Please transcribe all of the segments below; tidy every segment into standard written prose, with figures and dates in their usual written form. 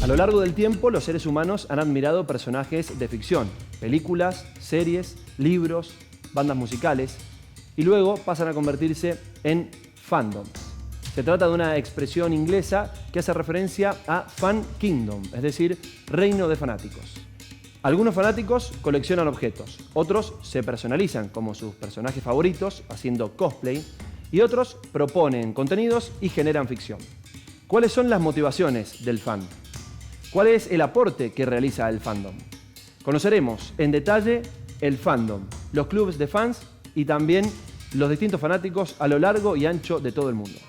lo largo del tiempo, los seres humanos han admirado personajes de ficción, películas, series, libros, bandas musicales, y luego pasan a convertirse en fandoms. Se trata de una expresión inglesa que hace referencia a fan kingdom, es decir, reino de fanáticos. Algunos fanáticos coleccionan objetos, otros se personalizan como sus personajes favoritos, haciendo cosplay, y otros proponen contenidos y generan ficción. ¿Cuáles son las motivaciones del fan? ¿Cuál es el aporte que realiza el fandom? Conoceremos en detalle el fandom, los clubes de fans y también los distintos fanáticos a lo largo y ancho de todo el mundo.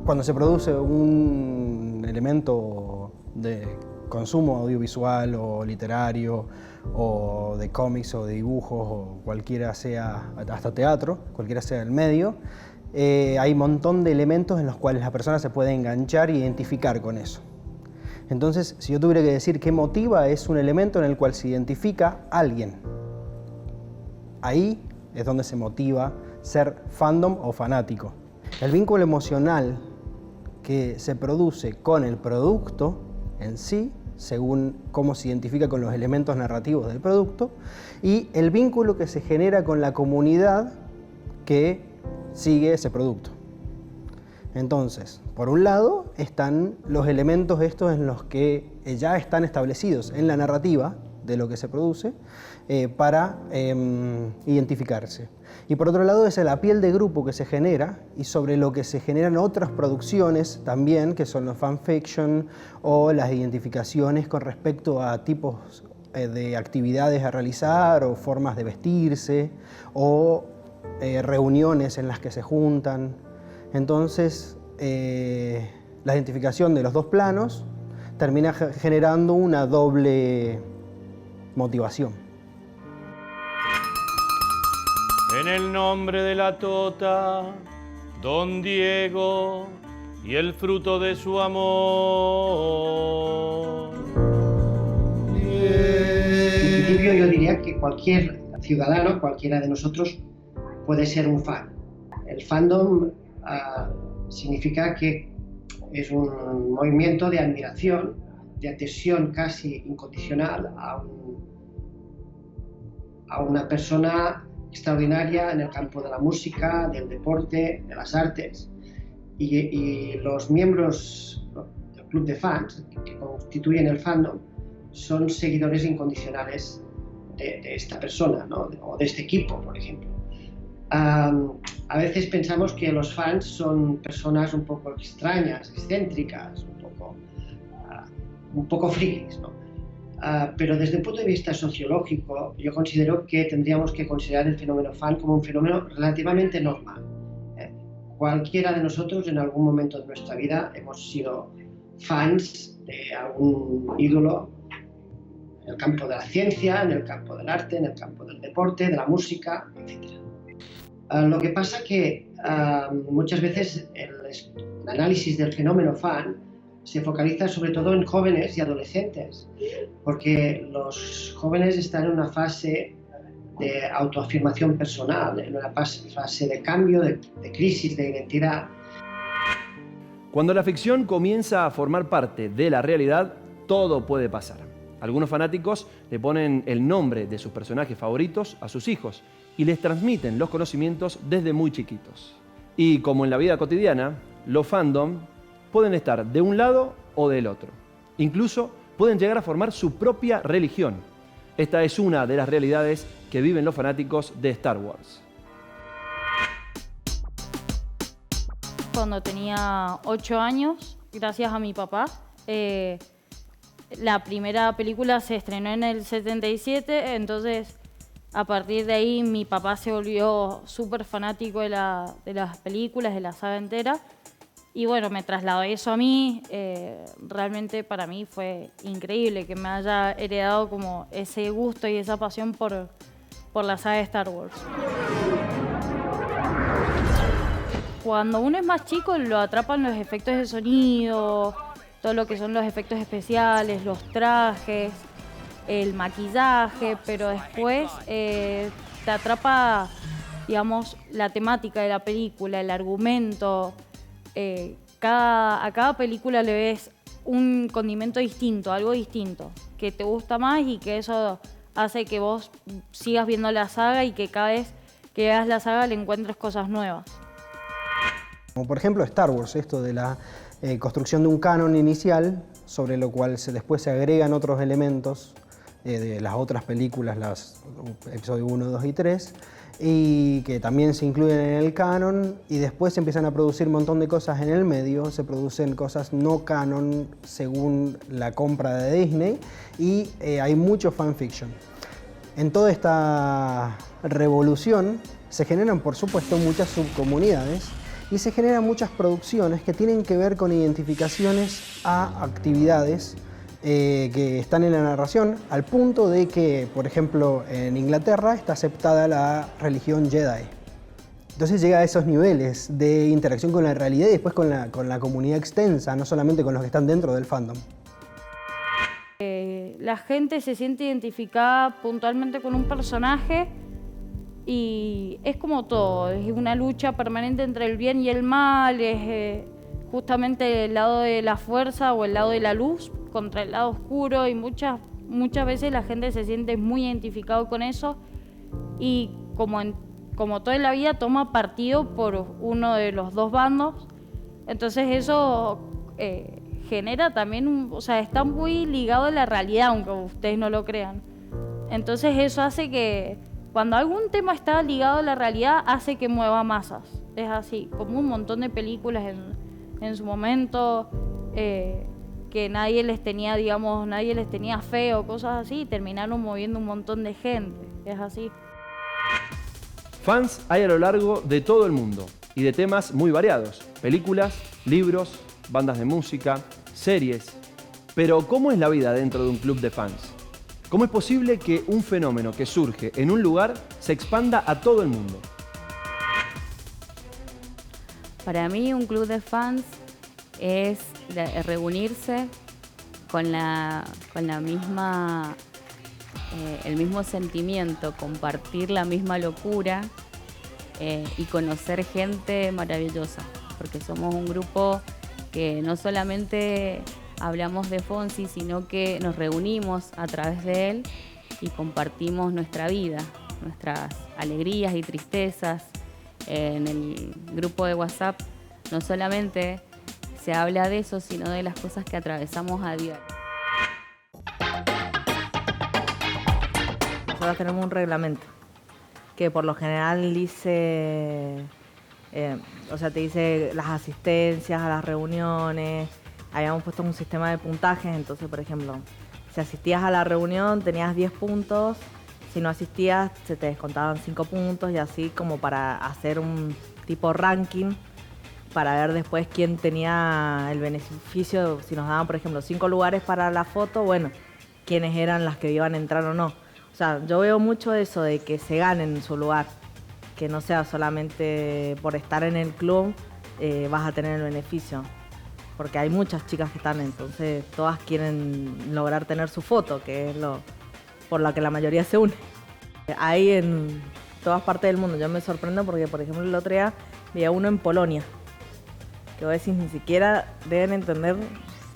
Cuando se produce un elemento de consumo audiovisual o literario o de cómics o de dibujos o cualquiera sea, hasta teatro, cualquiera sea el medio, hay un montón de elementos en los cuales la persona se puede enganchar e identificar con eso. Entonces, si yo tuviera que decir qué motiva, es un elemento en el cual se identifica a alguien. Ahí es donde se motiva ser fandom o fanático. El vínculo emocional que se produce con el producto en sí, según cómo se identifica con los elementos narrativos del producto, y el vínculo que se genera con la comunidad que sigue ese producto. Entonces, por un lado están los elementos estos en los que ya están establecidos en la narrativa de lo que se produce para identificarse. Y por otro lado es la piel de grupo que se genera y sobre lo que se generan otras producciones también, que son los fanfiction o las identificaciones con respecto a tipos de actividades a realizar o formas de vestirse o reuniones en las que se juntan. Entonces, la identificación de los dos planos termina generando una doble motivación. En el nombre de la Tota, Don Diego y el fruto de su amor. En principio yo diría que cualquier ciudadano, cualquiera de nosotros, puede ser un fan. El fandom significa que es un movimiento de admiración, de adhesión casi incondicional a una persona extraordinaria en el campo de la música, del deporte, de las artes. Y los miembros del club de fans que constituyen el fandom son seguidores incondicionales de esta persona, ¿no? O de este equipo, por ejemplo. A veces pensamos que los fans son personas un poco extrañas, excéntricas, un poco frikis, ¿no? Pero desde el punto de vista sociológico, yo considero que tendríamos que considerar el fenómeno fan como un fenómeno relativamente normal. Cualquiera de nosotros en algún momento de nuestra vida hemos sido fans de algún ídolo en el campo de la ciencia, en el campo del arte, en el campo del deporte, de la música, etc. Lo que pasa que muchas veces el análisis del fenómeno fan se focaliza sobre todo en jóvenes y adolescentes, porque los jóvenes están en una fase de autoafirmación personal, en una fase de cambio, de crisis de identidad. Cuando la ficción comienza a formar parte de la realidad, todo puede pasar. Algunos fanáticos le ponen el nombre de sus personajes favoritos a sus hijos y les transmiten los conocimientos desde muy chiquitos. Y como en la vida cotidiana, los fandom pueden estar de un lado o del otro. Incluso pueden llegar a formar su propia religión. Esta es una de las realidades que viven los fanáticos de Star Wars. Cuando tenía 8 años, gracias a mi papá, la primera película se estrenó en el 77, entonces a partir de ahí mi papá se volvió súper fanático de las películas, de la saga entera. Y bueno, me trasladó eso a mí. Realmente para mí fue increíble que me haya heredado como ese gusto y esa pasión por la saga de Star Wars. Cuando uno es más chico lo atrapan los efectos de sonido, todo lo que son los efectos especiales, los trajes, el maquillaje, pero después te atrapa, digamos, la temática de la película, el argumento. A cada película le ves un condimento distinto, algo distinto, que te gusta más y que eso hace que vos sigas viendo la saga y que cada vez que veas la saga le encuentres cosas nuevas. Como por ejemplo Star Wars, esto de la construcción de un canon inicial, sobre lo cual después se agregan otros elementos de las otras películas, las episodios 1, 2 y 3, y que también se incluyen en el canon, y después se empiezan a producir un montón de cosas en el medio, se producen cosas no canon según la compra de Disney, y hay mucho fanfiction. En toda esta revolución se generan, por supuesto, muchas subcomunidades y se generan muchas producciones que tienen que ver con identificaciones a actividades que están en la narración, al punto de que, por ejemplo, en Inglaterra está aceptada la religión Jedi. Entonces llega a esos niveles de interacción con la realidad y después con la comunidad extensa, no solamente con los que están dentro del fandom. La gente se siente identificada puntualmente con un personaje y es como todo, es una lucha permanente entre el bien y el mal, es justamente el lado de la fuerza o el lado de la luz contra el lado oscuro, y muchas veces la gente se siente muy identificado con eso y como todo en la vida toma partido por uno de los dos bandos. Entonces eso genera también, o sea, está muy ligado a la realidad, aunque ustedes no lo crean. Entonces eso hace que cuando algún tema está ligado a la realidad, hace que mueva masas. Es así, como un montón de películas en su momento, que nadie les tenía fe o cosas así, y terminaron moviendo un montón de gente. Es así. Fans hay a lo largo de todo el mundo y de temas muy variados. Películas, libros, bandas de música, series. Pero ¿cómo es la vida dentro de un club de fans? ¿Cómo es posible que un fenómeno que surge en un lugar se expanda a todo el mundo? Para mí un club de fans es reunirse con la misma, el mismo sentimiento, compartir la misma locura y conocer gente maravillosa, porque somos un grupo que no solamente hablamos de Fonsi, sino que nos reunimos a través de él y compartimos nuestra vida, nuestras alegrías y tristezas. En el grupo de WhatsApp no solamente se habla de eso, sino de las cosas que atravesamos a diario. Nosotros tenemos un reglamento que por lo general dice, te dice las asistencias a las reuniones. Habíamos puesto un sistema de puntajes, entonces, por ejemplo, si asistías a la reunión tenías 10 puntos, si no asistías se te descontaban 5 puntos, y así como para hacer un tipo ranking para ver después quién tenía el beneficio. Si nos daban, por ejemplo, 5 lugares para la foto, bueno, quiénes eran las que iban a entrar o no. O sea, yo veo mucho eso de que se ganen su lugar, que no sea solamente por estar en el club vas a tener el beneficio. Porque hay muchas chicas que están, entonces todas quieren lograr tener su foto, que es por la que la mayoría se une. Hay en todas partes del mundo. Yo me sorprendo porque, por ejemplo, el otro día vi a uno en Polonia, que vos decís, ni siquiera deben entender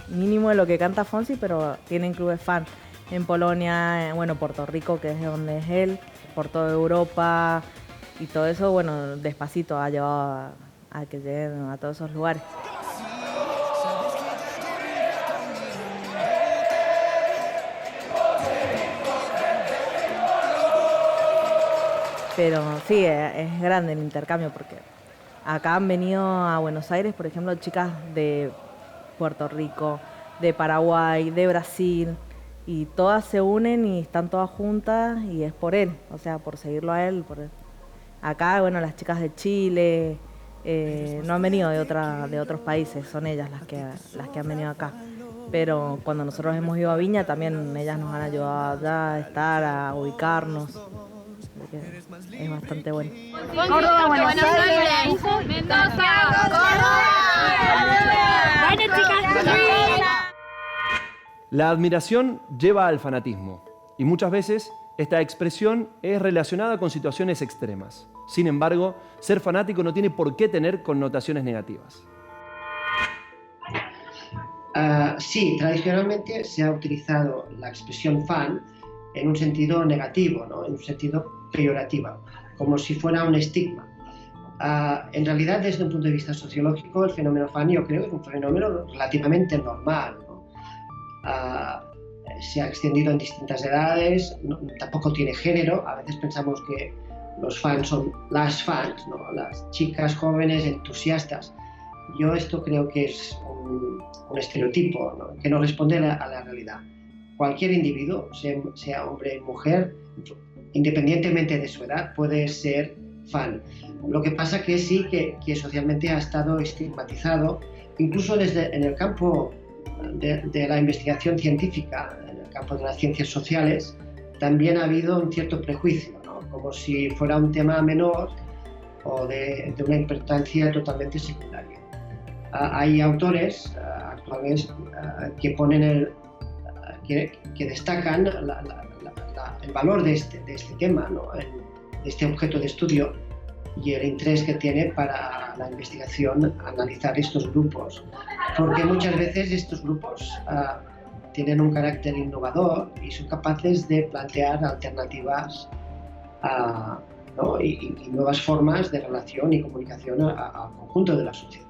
mínimo de lo que canta Fonsi, pero tienen clubes fan. En Polonia, Puerto Rico, que es de donde es él, por toda Europa, y todo eso, despacito ha llevado a que lleguen a todos esos lugares. Pero sí, es grande el intercambio, porque acá han venido a Buenos Aires, por ejemplo, chicas de Puerto Rico, de Paraguay, de Brasil, y todas se unen y están todas juntas, y es por él, o sea, por seguirlo a él. Acá, las chicas de Chile, no han venido de otros países, son ellas las que han venido acá. Pero cuando nosotros hemos ido a Viña también ellas nos han ayudado allá a estar, a ubicarnos. Así que es bastante bueno. Córdoba, Buenos Aires, Mendoza, La admiración lleva al fanatismo y muchas veces esta expresión es relacionada con situaciones extremas. Sin embargo, ser fanático no tiene por qué tener connotaciones negativas. Sí, tradicionalmente se ha utilizado la expresión fan en un sentido negativo, ¿no? En un sentido peyorativo, como si fuera un estigma. En realidad, desde un punto de vista sociológico, el fenómeno fan yo creo que es un fenómeno relativamente normal, ¿no? Se ha extendido en distintas edades, tampoco tiene género. A veces pensamos que los fans son las fans, ¿no? Las chicas jóvenes entusiastas. Yo esto creo que es un estereotipo, ¿no? Que no responde a la realidad. Cualquier individuo, sea hombre o mujer, independientemente de su edad, puede ser fan. Lo que pasa que sí que socialmente ha estado estigmatizado, incluso en el campo de la investigación científica, en el campo de las ciencias sociales, también ha habido un cierto prejuicio, ¿no? Como si fuera un tema menor o de una importancia totalmente secundaria. Hay autores actuales que ponen que destacan el valor de este tema, ¿no? De este objeto de estudio y el interés que tiene para la investigación analizar estos grupos, porque muchas veces estos grupos tienen un carácter innovador y son capaces de plantear alternativas, ¿no? y nuevas formas de relación y comunicación al conjunto de la sociedad.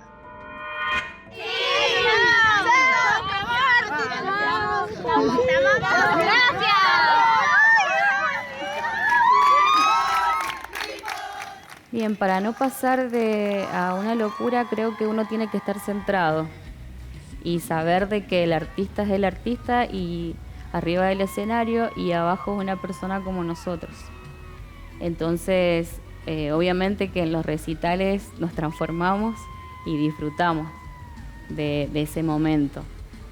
Bien, para no pasar a una locura, creo que uno tiene que estar centrado y saber de que el artista es el artista y arriba del escenario y abajo es una persona como nosotros. Entonces, obviamente que en los recitales nos transformamos y disfrutamos de ese momento.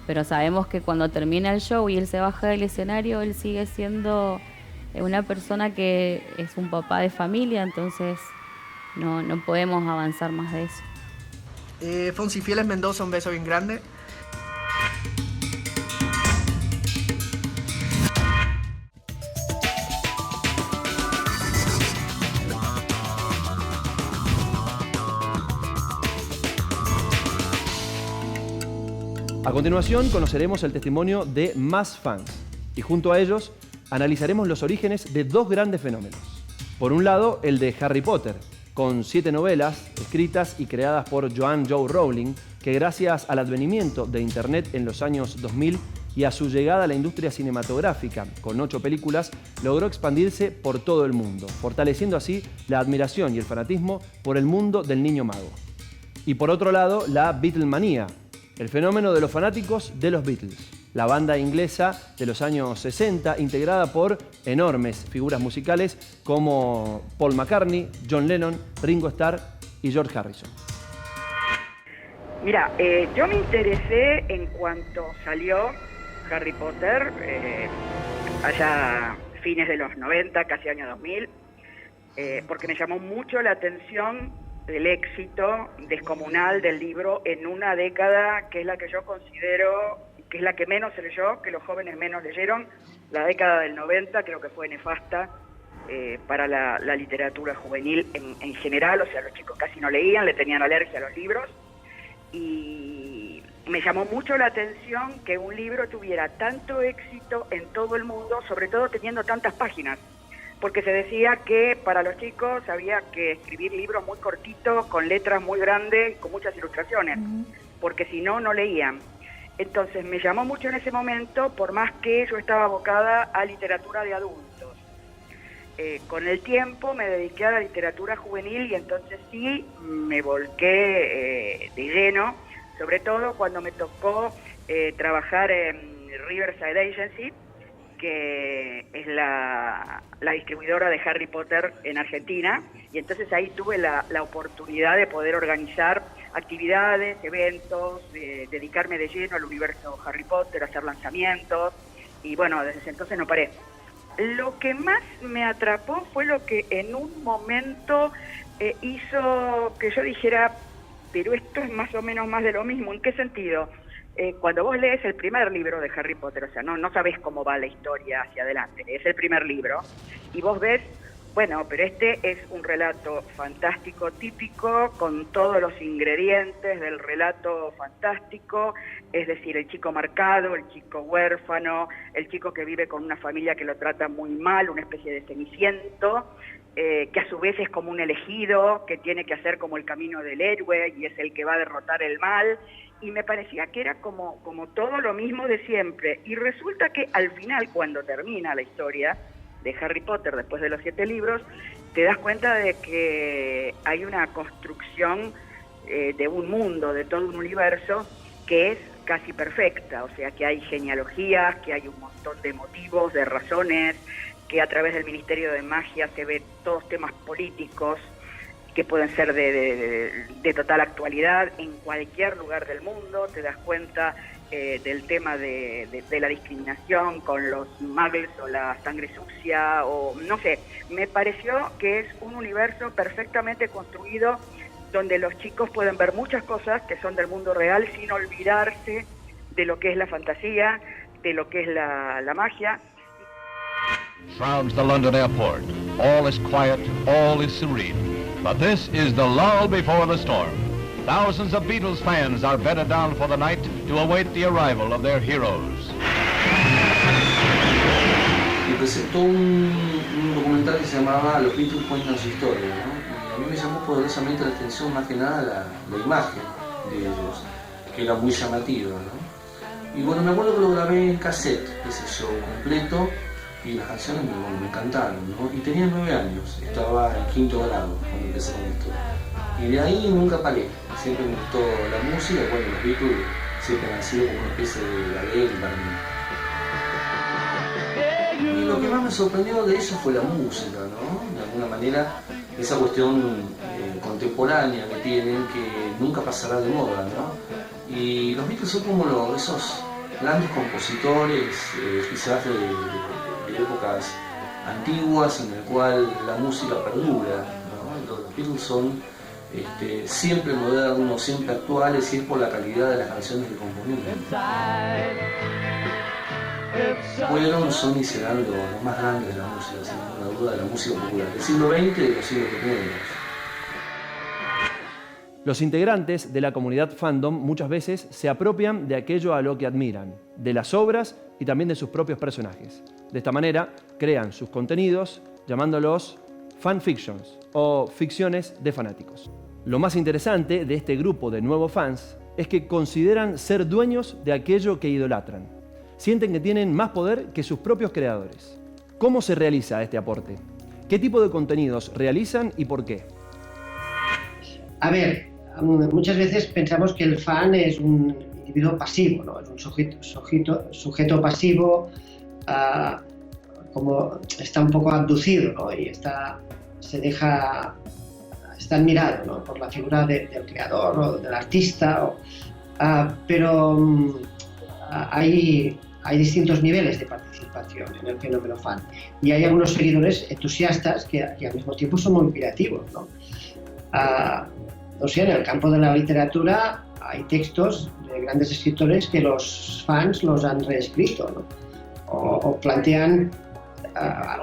Pero sabemos que cuando termina el show y él se baja del escenario, él sigue siendo una persona que es un papá de familia, entonces no podemos avanzar más de eso. Fonsi Fieles Mendoza, un beso bien grande. A continuación conoceremos el testimonio de más fans y junto a ellos analizaremos los orígenes de dos grandes fenómenos. Por un lado, el de Harry Potter, con 7 novelas escritas y creadas por Joanne Joe Rowling, que gracias al advenimiento de Internet en los años 2000 y a su llegada a la industria cinematográfica, con 8 películas, logró expandirse por todo el mundo, fortaleciendo así la admiración y el fanatismo por el mundo del niño mago. Y por otro lado, la Beatlemanía, el fenómeno de los fanáticos de los Beatles, la banda inglesa de los años 60, integrada por enormes figuras musicales como Paul McCartney, John Lennon, Ringo Starr y George Harrison. Mira, yo me interesé en cuanto salió Harry Potter, allá fines de los 90, casi año 2000, porque me llamó mucho la atención el éxito descomunal del libro en una década que es la que yo considero que es la que menos se leyó, que los jóvenes menos leyeron. La década del 90 creo que fue nefasta para la literatura juvenil en general, o sea, los chicos casi no leían, le tenían alergia a los libros, y me llamó mucho la atención que un libro tuviera tanto éxito en todo el mundo, sobre todo teniendo tantas páginas, porque se decía que para los chicos había que escribir libros muy cortitos, con letras muy grandes, con muchas ilustraciones, porque si no, no leían. Entonces me llamó mucho en ese momento, por más que yo estaba abocada a literatura de adultos. Con el tiempo me dediqué a la literatura juvenil y entonces sí me volqué de lleno, sobre todo cuando me tocó trabajar en Riverside Agency, que es la distribuidora de Harry Potter en Argentina, y entonces ahí tuve la oportunidad de poder organizar actividades, eventos, dedicarme de lleno al universo Harry Potter, hacer lanzamientos, y bueno, desde ese entonces no paré. Lo que más me atrapó fue lo que en un momento hizo que yo dijera, pero esto es más o menos más de lo mismo. ¿En qué sentido? Cuando vos lees el primer libro de Harry Potter, o sea, no sabés cómo va la historia hacia adelante, es el primer libro, y vos ves, bueno, pero este es un relato fantástico típico, con todos los ingredientes del relato fantástico, es decir, el chico marcado, el chico huérfano, el chico que vive con una familia que lo trata muy mal, una especie de ceniciento, que a su vez es como un elegido, que tiene que hacer como el camino del héroe y es el que va a derrotar el mal, y me parecía que era como todo lo mismo de siempre, y resulta que al final, cuando termina la historia de Harry Potter, después de los 7 libros, te das cuenta de que hay una construcción de un mundo, de todo un universo, que es casi perfecta, o sea, que hay genealogías, que hay un montón de motivos, de razones, que a través del Ministerio de Magia se ve todos temas políticos que pueden ser de total actualidad en cualquier lugar del mundo. Te das cuenta del tema de la discriminación con los muggles o la sangre sucia, o no sé, me pareció que es un universo perfectamente construido donde los chicos pueden ver muchas cosas que son del mundo real sin olvidarse de lo que es la fantasía, de lo que es la magia. Shrouds the London airport. All is quiet, all is serene. But this is the lull before the storm. Thousands of Beatles fans are bedded down for the night to await the arrival of their heroes. Me presentó un documental que se llamaba Los Beatles cuentan su historia, ¿no? Y a mí me llamó poderosamente la atención más que nada la imagen de ellos, que era muy llamativa, ¿no? Y bueno, me acuerdo que lo grabé en cassette, ese show completo, y las canciones me encantaron, ¿no? Y tenía 9 años, estaba en 5º grado cuando empecé con esto. Y de ahí nunca paré, siempre me gustó la música, bueno, los Beatles siempre han sido como una especie de ADN para mí. Y lo que más me sorprendió de ellos fue la música, ¿no? De alguna manera, esa cuestión contemporánea que tienen, que nunca pasará de moda, ¿no? Y los Beatles son como esos grandes compositores, quizás de épocas antiguas, en el cual la música perdura, ¿no? Los Beatles son siempre modernos, siempre actuales, y es por la calidad de las canciones que componen. Son y serán los más grandes de la música, sin ninguna duda, de la música popular, del siglo XX y de los siglos primeros. Los integrantes de la comunidad fandom muchas veces se apropian de aquello a lo que admiran, de las obras y también de sus propios personajes. De esta manera, crean sus contenidos llamándolos fanfictions o ficciones de fanáticos. Lo más interesante de este grupo de nuevos fans es que consideran ser dueños de aquello que idolatran. Sienten que tienen más poder que sus propios creadores. ¿Cómo se realiza este aporte? ¿Qué tipo de contenidos realizan y por qué? A ver, muchas veces pensamos que el fan es un individuo pasivo, ¿no? Es un sujeto pasivo, como está un poco abducido, ¿no? Y está admirado, ¿no? Por la figura del creador o del artista, pero hay distintos niveles de participación en el fenómeno fan, y hay algunos seguidores entusiastas que al mismo tiempo son muy creativos, ¿no? No sé, en el campo de la literatura hay textos de grandes escritores que los fans los han reescrito, ¿no? O plantean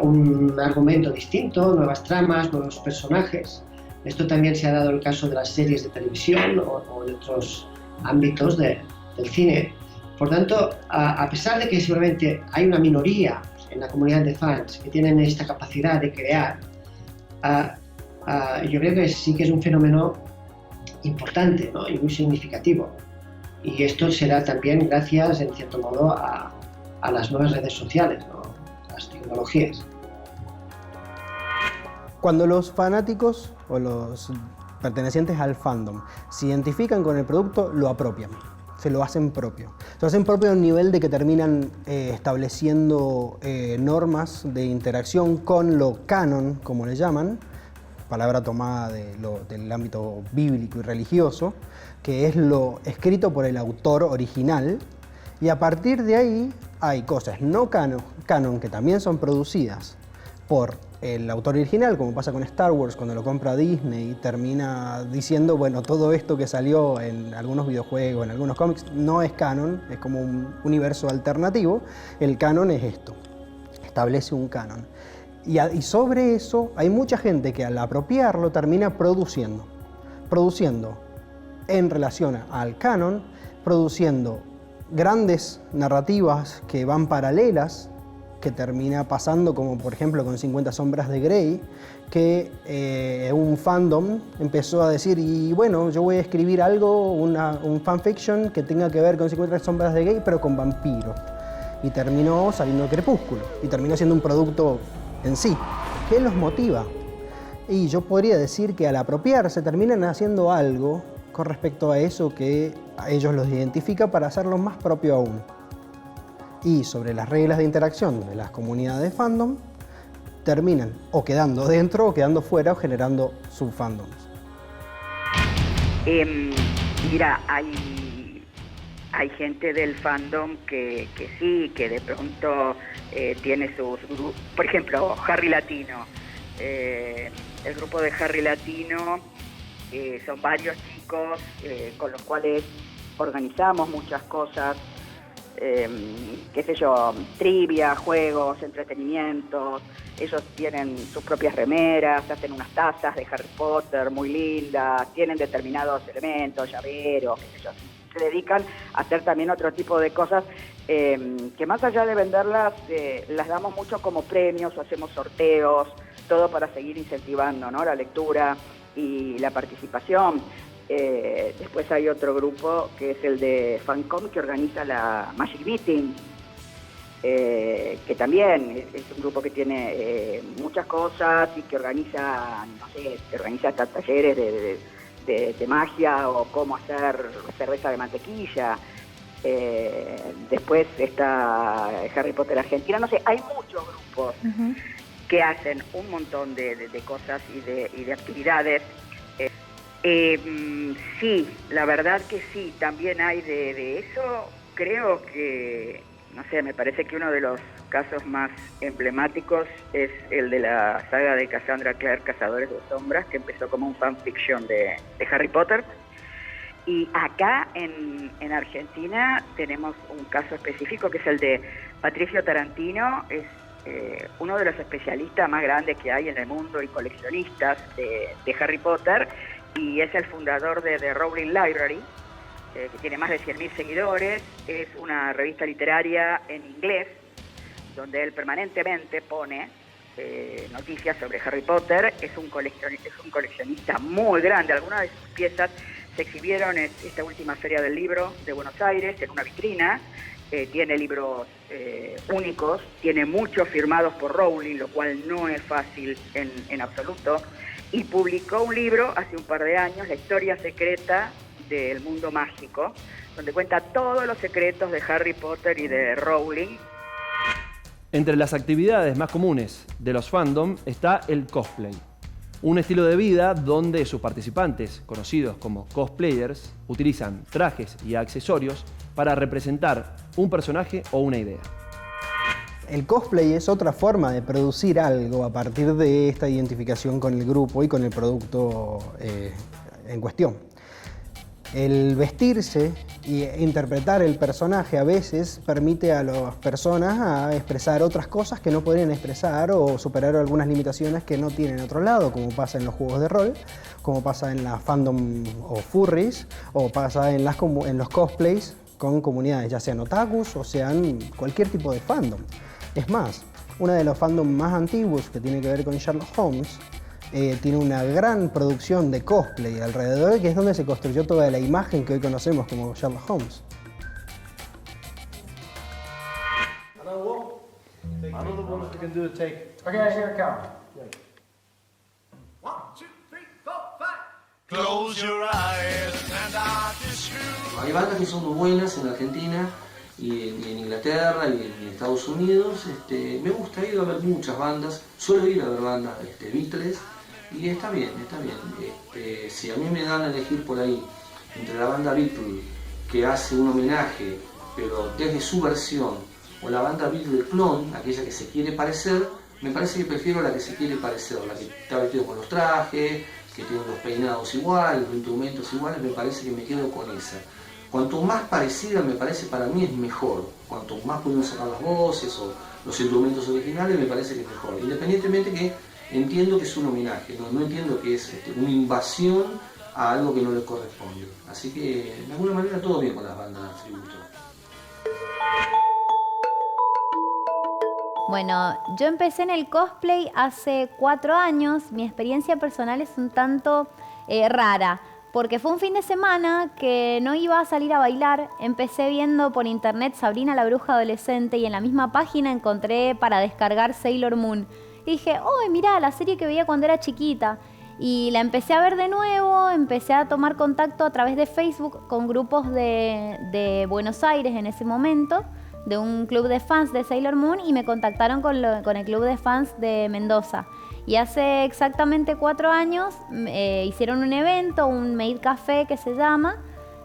un argumento distinto, nuevas tramas, nuevos personajes. Esto también se ha dado el caso de las series de televisión o de otros ámbitos del cine. Por tanto, a pesar de que seguramente hay una minoría en la comunidad de fans que tienen esta capacidad de crear, yo creo que sí que es un fenómeno importante, ¿no? Y muy significativo. Y esto será también gracias, en cierto modo, a las nuevas redes sociales, ¿no? Las tecnologías. Cuando los fanáticos o los pertenecientes al fandom se identifican con el producto, lo apropian. se lo hacen propio. Se lo hacen propio a un nivel de que terminan estableciendo normas de interacción con lo canon, como le llaman, palabra tomada del ámbito bíblico y religioso, que es lo escrito por el autor original, y a partir de ahí hay cosas no canon que también son producidas por el autor original, como pasa con Star Wars cuando lo compra Disney y termina diciendo, bueno, todo esto que salió en algunos videojuegos, en algunos cómics, no es canon, es como un universo alternativo. El canon es esto, establece un canon. Y sobre eso hay mucha gente que al apropiarlo termina produciendo en relación al canon, produciendo grandes narrativas que van paralelas, que termina pasando como por ejemplo con 50 sombras de Grey, que un fandom empezó a decir, y bueno, yo voy a escribir algo, un fanfiction que tenga que ver con 50 sombras de Grey, pero con vampiros. Y terminó saliendo Crepúsculo, y terminó siendo un producto en sí. ¿Qué los motiva? Y yo podría decir que al apropiarse terminan haciendo algo con respecto a eso que a ellos los identifica para hacerlo más propio aún. Y sobre las reglas de interacción de las comunidades fandom, terminan o quedando dentro o quedando fuera o generando subfandoms. Mira, hay gente del fandom que sí, que de pronto tiene sus grupos. Por ejemplo, Harry Latino. El grupo de Harry Latino son varios chicos con los cuales organizamos muchas cosas. Qué sé yo, trivia, juegos, entretenimientos. Ellos tienen sus propias remeras, hacen unas tazas de Harry Potter muy lindas, tienen determinados elementos, llaveros, qué sé yo. Se dedican a hacer también otro tipo de cosas que más allá de venderlas, las damos mucho como premios o hacemos sorteos, todo para seguir incentivando, ¿no?, la lectura y la participación. Después hay otro grupo que es el de Fancom, que organiza la Magic Meeting, que también es un grupo que tiene muchas cosas y que organiza, no sé, hasta talleres de magia o cómo hacer cerveza de mantequilla. Después está Harry Potter Argentina, no sé, hay muchos grupos que hacen un montón de cosas y de actividades. Sí, la verdad que sí, también hay de eso. Creo que, no sé, me parece que uno de los casos más emblemáticos es el de la saga de Cassandra Clare, Cazadores de Sombras, que empezó como un fanfiction de Harry Potter. Y acá en Argentina tenemos un caso específico que es el de Patricio Tarantino. Es uno de los especialistas más grandes que hay en el mundo y coleccionistas de Harry Potter, y es el fundador de The Rowling Library, que tiene más de 100.000 seguidores. Es una revista literaria en inglés donde él permanentemente pone noticias sobre Harry Potter. Es un coleccionista muy grande. Algunas de sus piezas se exhibieron en esta última Feria del Libro de Buenos Aires en una vitrina. Tiene libros únicos, tiene muchos firmados por Rowling, lo cual no es fácil en absoluto. Y publicó un libro hace un par de años, La historia secreta del mundo mágico, donde cuenta todos los secretos de Harry Potter y de Rowling. Entre las actividades más comunes de los fandom está el cosplay, un estilo de vida donde sus participantes, conocidos como cosplayers, utilizan trajes y accesorios para representar un personaje o una idea. El cosplay es otra forma de producir algo a partir de esta identificación con el grupo y con el producto en cuestión. El vestirse e interpretar el personaje a veces permite a las personas a expresar otras cosas que no podrían expresar o superar algunas limitaciones que no tienen en otro lado, como pasa en los juegos de rol, como pasa en la fandom o furries, o pasa en los cosplays con comunidades, ya sean otakus o sean cualquier tipo de fandom. Es más, uno de los fandoms más antiguos que tiene que ver con Sherlock Holmes tiene una gran producción de cosplay alrededor, que es donde se construyó toda la imagen que hoy conocemos como Sherlock Holmes. Another one that we can do to take. Okay, here it comes. 1, 2, 3, 4, 5. Hay bandas que son muy buenas en Argentina y en Inglaterra y en Estados Unidos. Me gusta ir a ver muchas bandas, suelo ir a ver bandas Beatles y está bien, está bien. Si a mí me dan a elegir por ahí entre la banda Beatles que hace un homenaje pero desde su versión o la banda Beatles clon, aquella que se quiere parecer, me parece que prefiero la que se quiere parecer, la que está vestido con los trajes, que tiene los peinados iguales, los instrumentos iguales, me parece que me quedo con esa. Cuanto más parecida me parece para mí es mejor, cuanto más podemos sacar las voces o los instrumentos originales me parece que es mejor, independientemente que entiendo que es un homenaje, no entiendo que es una invasión a algo que no le corresponde. Así que de alguna manera todo bien con las bandas tributo. Bueno, yo empecé en el cosplay hace 4 años, mi experiencia personal es un tanto rara. Porque fue un fin de semana que no iba a salir a bailar, empecé viendo por internet Sabrina la bruja adolescente y en la misma página encontré para descargar Sailor Moon. Y dije, oh, mirá, la serie que veía cuando era chiquita. Y la empecé a ver de nuevo, empecé a tomar contacto a través de Facebook con grupos de Buenos Aires en ese momento, de un club de fans de Sailor Moon y me contactaron con el club de fans de Mendoza. Y hace exactamente 4 años hicieron un evento, un Made Café que se llama,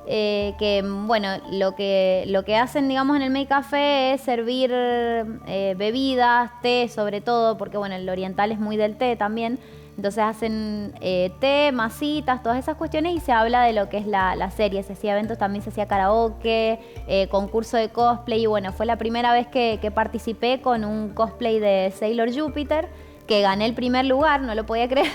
que bueno, lo que hacen, digamos, en el Made Café es servir bebidas, té sobre todo, porque bueno, el oriental es muy del té también. Entonces hacen té, masitas, todas esas cuestiones y se habla de lo que es la serie. Se hacía eventos, también se hacía karaoke, concurso de cosplay y bueno, fue la primera vez que participé con un cosplay de Sailor Júpiter, que gané el primer lugar, no lo podía creer.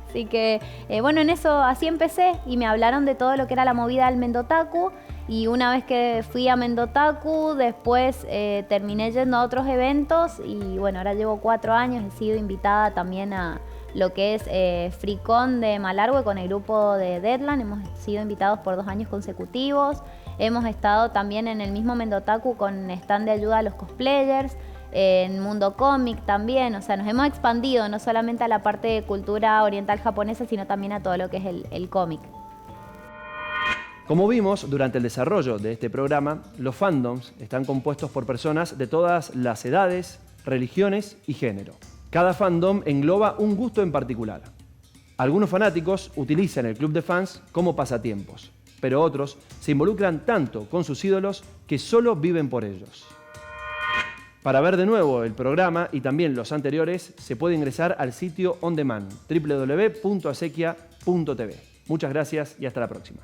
Así que, bueno, en eso así empecé y me hablaron de todo lo que era la movida del Mendotaku. Y una vez que fui a Mendotaku, después terminé yendo a otros eventos y bueno, ahora llevo 4 años, he sido invitada también a lo que es FreeCon de Malargüe con el grupo de Deadland. Hemos sido invitados por 2 años consecutivos. Hemos estado también en el mismo Mendotaku con stand de ayuda a los cosplayers. En Mundo Cómic también, o sea, nos hemos expandido no solamente a la parte de cultura oriental japonesa, sino también a todo lo que es el cómic. Como vimos durante el desarrollo de este programa, los fandoms están compuestos por personas de todas las edades, religiones y género. Cada fandom engloba un gusto en particular. Algunos fanáticos utilizan el club de fans como pasatiempos, pero otros se involucran tanto con sus ídolos que solo viven por ellos. Para ver de nuevo el programa y también los anteriores, se puede ingresar al sitio on demand www.acequia.tv. Muchas gracias y hasta la próxima.